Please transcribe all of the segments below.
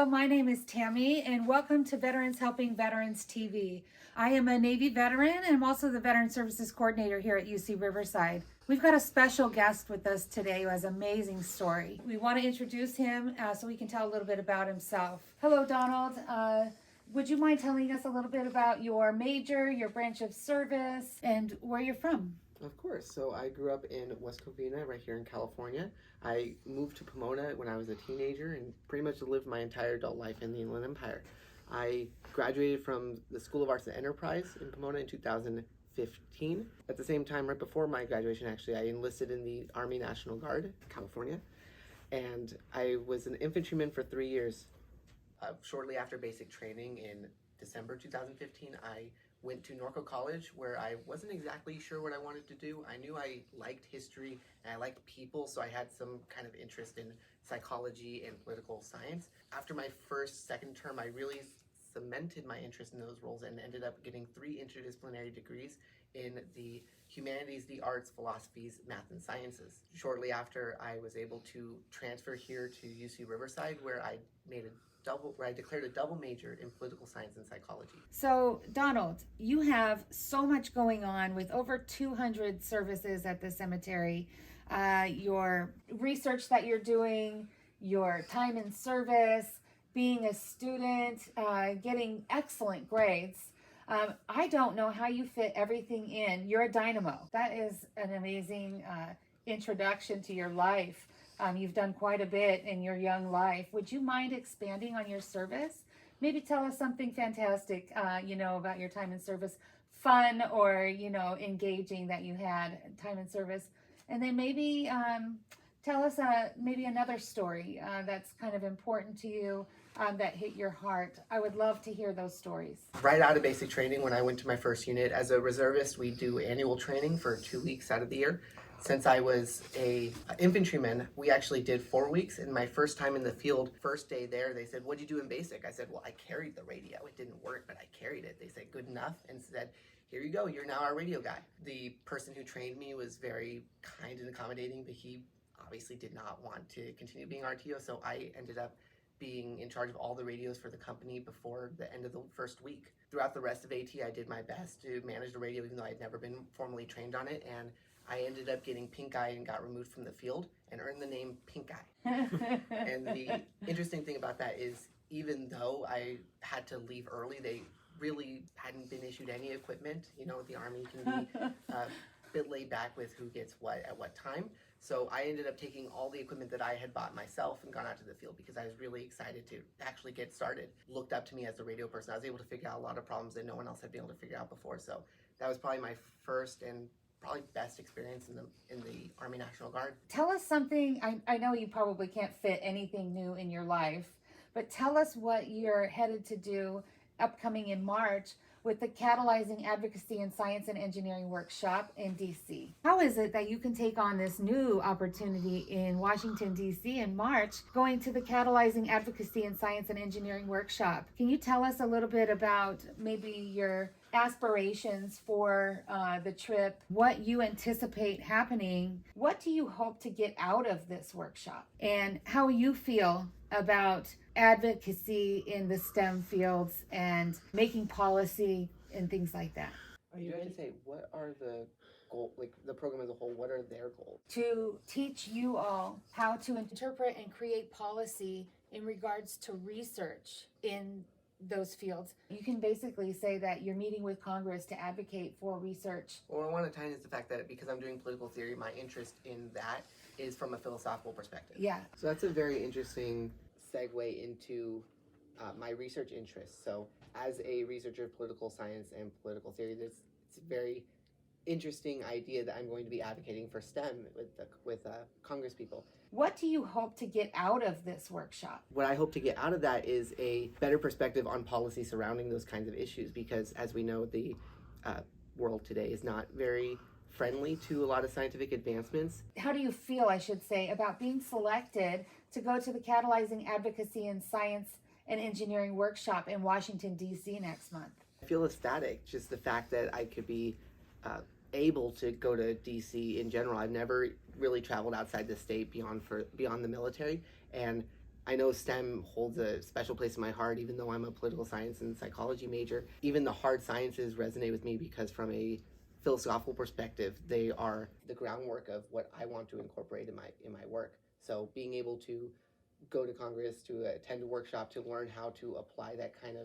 Hello, my name is Tami, and welcome to Veterans Helping Veterans TV. I am a Navy veteran, and I'm also the Veteran Services Coordinator here at UC Riverside. We've got a special guest with us today who has an amazing story. We want to introduce him so he can tell a little bit about himself. Hello, Donald. Would you mind telling us a little bit about your major, your branch of service, and where you're from? Of course. So I grew up in West Covina, right here in California. I moved to Pomona when I was a teenager and pretty much lived my entire adult life in the Inland Empire. I graduated from the School of Arts and Enterprise in Pomona in 2015. At the same time, right before my graduation, actually, I enlisted in the Army National Guard, California. And I was an infantryman for 3 years. Shortly after basic training in December 2015, I went to Norco College, where I wasn't exactly sure what I wanted to do. I knew I liked history and I liked people, so I had some kind of interest in psychology and political science. After my second term, I really cemented my interest in those roles and ended up getting 3 interdisciplinary degrees in the humanities, the arts, philosophies, math, and sciences. Shortly after, I was able to transfer here to UC Riverside, where I declared a double major in political science and psychology. So, Donald, you have so much going on with over 200 services at the cemetery. Your research that you're doing, your time in service, being a student, getting excellent grades. I don't know how you fit everything in. You're a dynamo. That is an amazing introduction to your life. You've done quite a bit in your young life. Would you mind expanding on your service? Maybe tell us something fantastic, about your time in service, fun or, engaging that you had time in service. And then maybe tell us maybe another story that's kind of important to you that hit your heart. I would love to hear those stories. Right out of basic training, when I went to my first unit as a reservist, we do annual training for 2 weeks out of the year. Since I was a infantryman, we actually did 4 weeks. And my first time in the field, first day there, they said, "What'd you do in basic?" I said, "Well, I carried the radio. It didn't work, but I carried it." They said, "Good enough," and said, "Here you go. You're now our radio guy." The person who trained me was very kind and accommodating, but he obviously did not want to continue being RTO. So I ended up being in charge of all the radios for the company before the end of the first week. Throughout the rest of AT, I did my best to manage the radio, even though I'd never been formally trained on it. And I ended up getting pink eye and got removed from the field and earned the name Pink Eye. And the interesting thing about that is, even though I had to leave early, they really hadn't been issued any equipment. The Army can be a bit laid back with who gets what at what time. So I ended up taking all the equipment that I had bought myself and gone out to the field because I was really excited to actually get started. Looked up to me as the radio person. I was able to figure out a lot of problems that no one else had been able to figure out before. So that was probably my first and probably best experience in the Army National Guard. Tell us something. I know you probably can't fit anything new in your life, but tell us what you're headed to do upcoming in March with the Catalyzing Advocacy in Science and Engineering Workshop in DC. How is it that you can take on this new opportunity in Washington, DC in March, going to the Catalyzing Advocacy in Science and Engineering Workshop? Can you tell us a little bit about maybe your aspirations for the trip, what you anticipate happening? What do you hope to get out of this workshop? And how you feel about advocacy in the STEM fields and making policy and things like that. Are you going to say, what are the goals, like the program as a whole, what are their goals? To teach you all how to interpret and create policy in regards to research in those fields. You can basically say that you're meeting with Congress to advocate for research. Well, I want to tie in is the fact that because I'm doing political theory, my interest in that is from a philosophical perspective. Yeah. So that's a very interesting segue into my research interests. So as a researcher of political science and political theory, it's a very interesting idea that I'm going to be advocating for STEM with Congress people. What do you hope to get out of this workshop? What I hope to get out of that is a better perspective on policy surrounding those kinds of issues, because as we know, the world today is not very friendly to a lot of scientific advancements. How do you feel, I should say, about being selected to go to the Catalyzing Advocacy in Science and Engineering Workshop in Washington, D.C. next month? I feel ecstatic, just the fact that I could be able to go to DC in general. I've never really traveled outside the state beyond the military, and I know STEM holds a special place in my heart, even though I'm a political science and psychology major. Even the hard sciences resonate with me because from a philosophical perspective, they are the groundwork of what I want to incorporate in my work. So being able to go to Congress, to attend a workshop, to learn how to apply that kind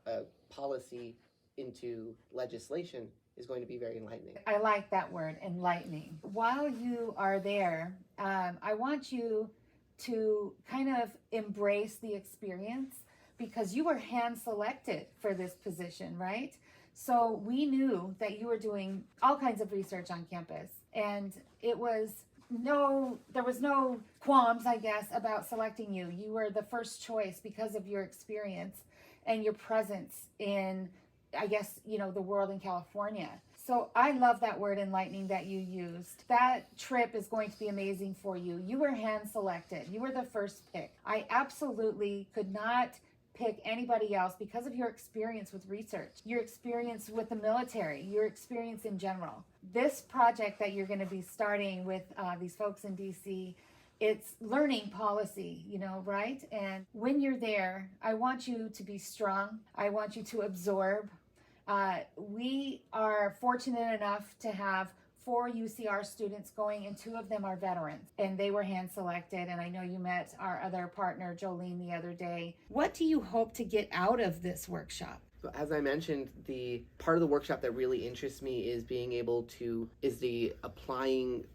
of policy into legislation is going to be very enlightening. I like that word, enlightening. While you are there, I want you to kind of embrace the experience because you were hand selected for this position, right? So we knew that you were doing all kinds of research on campus, and there was no qualms, I guess, about selecting you. You were the first choice because of your experience and your presence in, I guess, the world in California. So I love that word enlightening that you used. That trip is going to be amazing for you. You were hand selected. You were the first pick. I absolutely could not pick anybody else because of your experience with research, your experience with the military, your experience in general. This project that you're going to be starting with these folks in DC, it's learning policy, right? And when you're there, I want you to be strong. I want you to absorb. We are fortunate enough to have 4 UCR students going, and 2 of them are veterans, and they were hand selected. And I know you met our other partner, Jolene, the other day. What do you hope to get out of this workshop? So as I mentioned, the part of the workshop that really interests me is the applying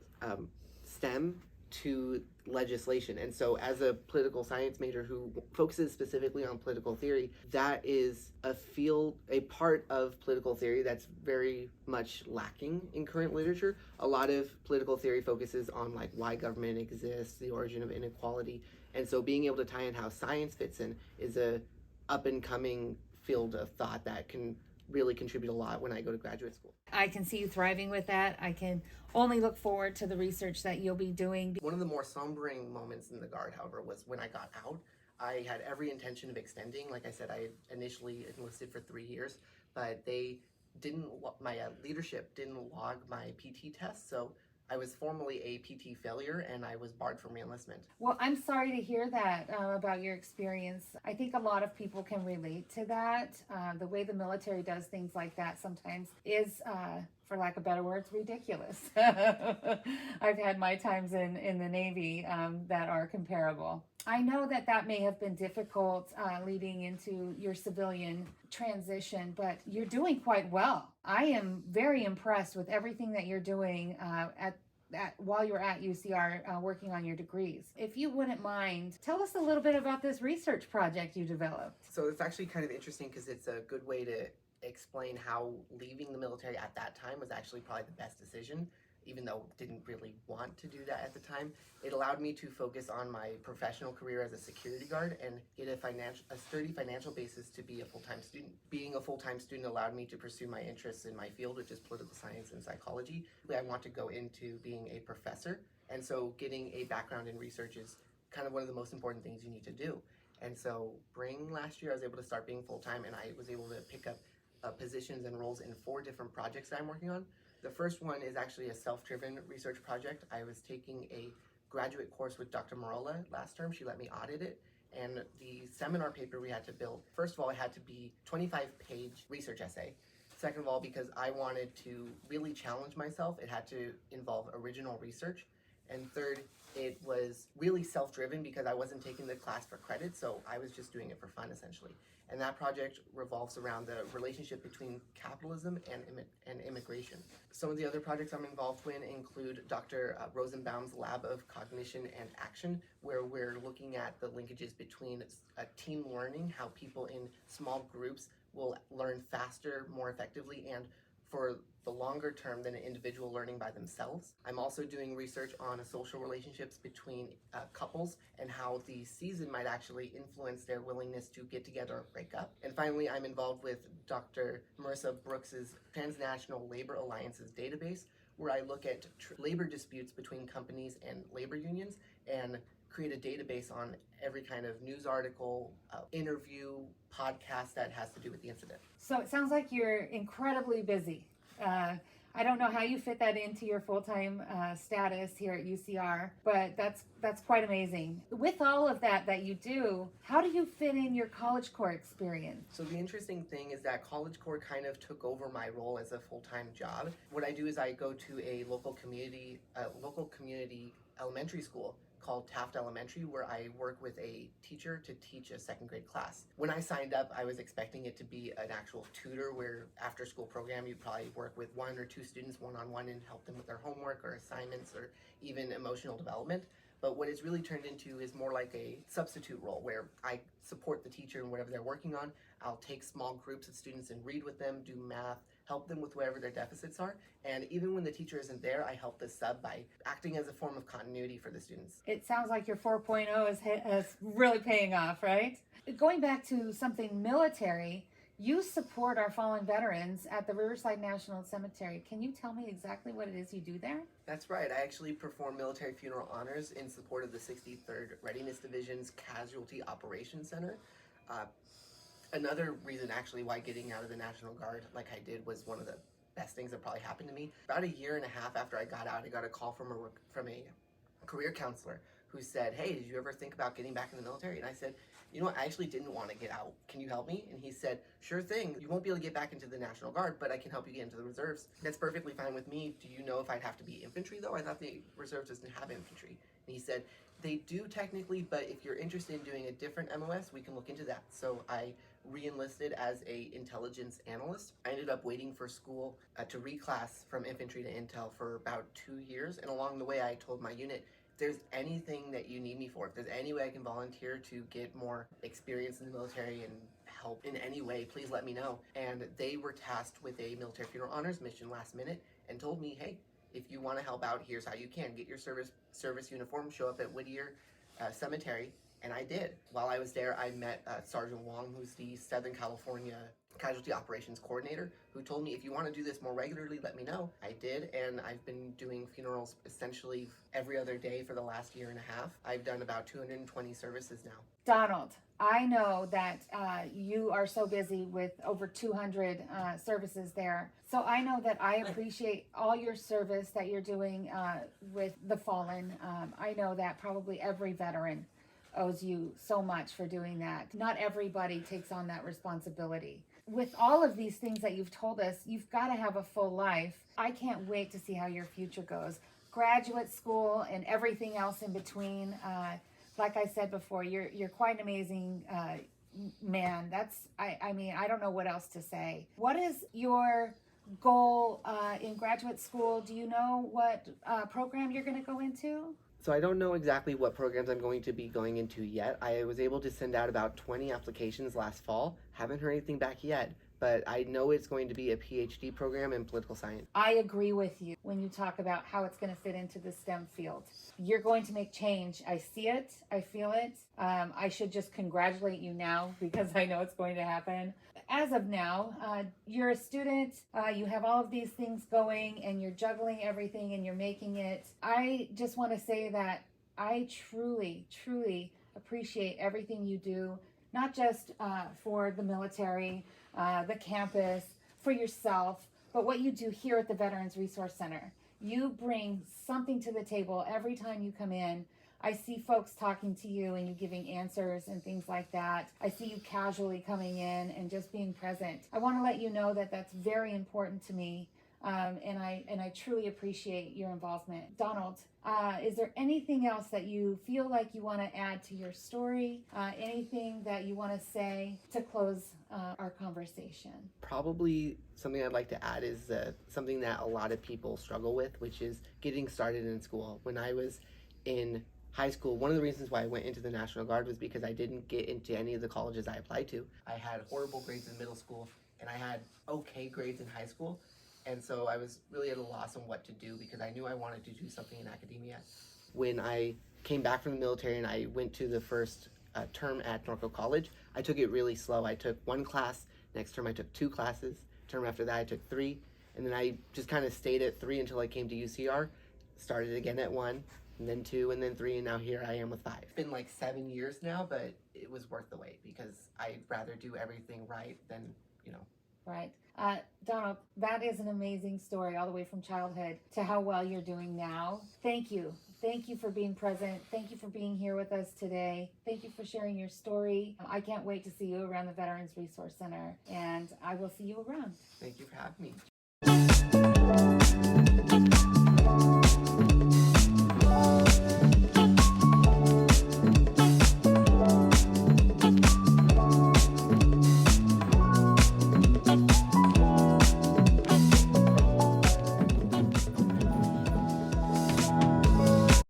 STEM to legislation. And so as a political science major who focuses specifically on political theory, that is a part of political theory that's very much lacking in current literature. A lot of political theory focuses on like why government exists, the origin of inequality. And so being able to tie in how science fits in is a up and coming field of thought that can really contribute a lot when I go to graduate school. I can see you thriving with that. I can only look forward to the research that you'll be doing. One of the more sombering moments in the Guard, however, was when I got out. I had every intention of extending. Like I said, I initially enlisted for 3 years, but my leadership didn't log my PT test, so I was formally a PT failure and I was barred from reenlistment. Well, I'm sorry to hear that about your experience. I think a lot of people can relate to that. The way the military does things like that sometimes is, for lack of better words, ridiculous. I've had my times in the Navy that are comparable. I know that may have been difficult leading into your civilian transition, but you're doing quite well. I am very impressed with everything that you're doing while you're at UCR working on your degrees. If you wouldn't mind, tell us a little bit about this research project you developed. So it's actually kind of interesting because it's a good way to explain how leaving the military at that time was actually probably the best decision. Even though I didn't really want to do that at the time, it allowed me to focus on my professional career as a security guard and get a sturdy financial basis to be a full-time student. Being a full-time student allowed me to pursue my interests in my field, which is political science and psychology. I want to go into being a professor, and so getting a background in research is kind of one of the most important things you need to do. And so spring last year, I was able to start being full-time, and I was able to pick up positions and roles in 4 different projects that I'm working on. The first one is actually a self-driven research project. I was taking a graduate course with Dr. Marola last term. She let me audit it. And the seminar paper we had to build, first of all, it had to be 25-page research essay. Second of all, because I wanted to really challenge myself, it had to involve original research. And third, it was really self-driven because I wasn't taking the class for credit, so I was just doing it for fun, essentially. And that project revolves around the relationship between capitalism and immigration. Some of the other projects I'm involved in include Dr. Rosenbaum's Lab of Cognition and Action, where we're looking at the linkages between team learning, how people in small groups will learn faster, more effectively, and for the longer term than an individual learning by themselves. I'm also doing research on social relationships between couples and how the season might actually influence their willingness to get together or break up. And finally, I'm involved with Dr. Marissa Brooks's Transnational Labor Alliances database, where I look at labor disputes between companies and labor unions and create a database on every kind of news article, interview, podcast that has to do with the incident. So it sounds like you're incredibly busy. I don't know how you fit that into your full-time status here at UCR, but that's quite amazing. With all of that you do, how do you fit in your College Corps experience? So the interesting thing is that College Corps kind of took over my role as a full-time job. What I do is I go to a local community elementary school called Taft Elementary, where I work with a teacher to teach a second grade class. When I signed up, I was expecting it to be an actual tutor where after school program, you'd probably work with 1 or 2 students one-on-one and help them with their homework or assignments or even emotional development. But what it's really turned into is more like a substitute role where I support the teacher in whatever they're working on. I'll take small groups of students and read with them, do math, help them with whatever their deficits are. And even when the teacher isn't there, I help the sub by acting as a form of continuity for the students. It sounds like your 4.0 is really paying off, right? Going back to something military, you support our fallen veterans at the Riverside National Cemetery. Can you tell me exactly what it is you do there? That's right. I actually perform military funeral honors in support of the 63rd Readiness Division's Casualty Operations Center. Another reason actually why getting out of the National Guard like I did was one of the best things that probably happened to me. About 1.5 years after I got out, I got a call from a career counselor who said, "Hey, did you ever think about getting back in the military?" And I said, "You know what, I actually didn't want to get out. Can you help me?" And he said, "Sure thing. You won't be able to get back into the National Guard, but I can help you get into the reserves." That's perfectly fine with me. Do you know if I'd have to be infantry though? I thought the reserves doesn't have infantry. And he said, "They do technically, but if you're interested in doing a different MOS, we can look into that." So I re-enlisted as a intelligence analyst. I ended up waiting for school to reclass from infantry to intel for about 2 years. And along the way, I told my unit, if there's anything that you need me for, if there's any way I can volunteer to get more experience in the military and help in any way, please let me know. And they were tasked with a military funeral honors mission last minute and told me, "Hey, if you want to help out, here's how you can. Get your service uniform, show up at Whittier Cemetery." And I did. While I was there, I met Sergeant Wong, who's the Southern California Casualty Operations Coordinator, who told me, if you want to do this more regularly, let me know. I did, and I've been doing funerals essentially every other day for the last 1.5 years. I've done about 220 services now. Donald, I know that you are so busy with over 200 services there. So I know that I appreciate all your service that you're doing with the fallen. I know that probably every veteran owes you so much for doing that. Not everybody takes on that responsibility. With all of these things that you've told us, you've got to have a full life. I can't wait to see how your future goes. Graduate school and everything else in between. Like I said before, you're quite an amazing man. I mean, I don't know what else to say. What is your goal in graduate school? Do you know what program you're going to go into? So I don't know exactly what programs I'm going to be going into yet. I was able to send out about 20 applications last fall. Haven't heard anything back yet, but I know it's going to be a PhD program in political science. I agree with you when you talk about how it's going to fit into the STEM field. You're going to make change. I see it. I feel it. I should just congratulate you now because I know it's going to happen. As of now, you're a student, you have all of these things going and you're juggling everything and you're making it. I just want to say that I truly, truly appreciate everything you do, not just for the military, the campus, for yourself, but what you do here at the Veterans Resource Center. You bring something to the table every time you come in. I see folks talking to you and you giving answers and things like that. I see you casually coming in and just being present. I want to let you know that that's very important to me, and I truly appreciate your involvement. Donald, is there anything else that you feel like you want to add to your story? Anything that you want to say to close our conversation? Probably something I'd like to add is something that a lot of people struggle with, which is getting started in school. When I was in high school, one of the reasons why I went into the National Guard was because I didn't get into any of the colleges I applied to. I had horrible grades in middle school and I had okay grades in high school, and so I was really at a loss on what to do because I knew I wanted to do something in academia. When I came back from the military and I went to the first term at Norco College, I took it really slow. I took 1 class, next term I took 2 classes, term after that I took 3, and then I just kind of stayed at 3 until I came to UCR, started again at 1, and then 2, and then 3, and now here I am with 5. It's been like 7 years now, but it was worth the wait because I'd rather do everything right than, Right. Donald, that is an amazing story all the way from childhood to how well you're doing now. Thank you. Thank you for being present. Thank you for being here with us today. Thank you for sharing your story. I can't wait to see you around the Veterans Resource Center, and I will see you around. Thank you for having me.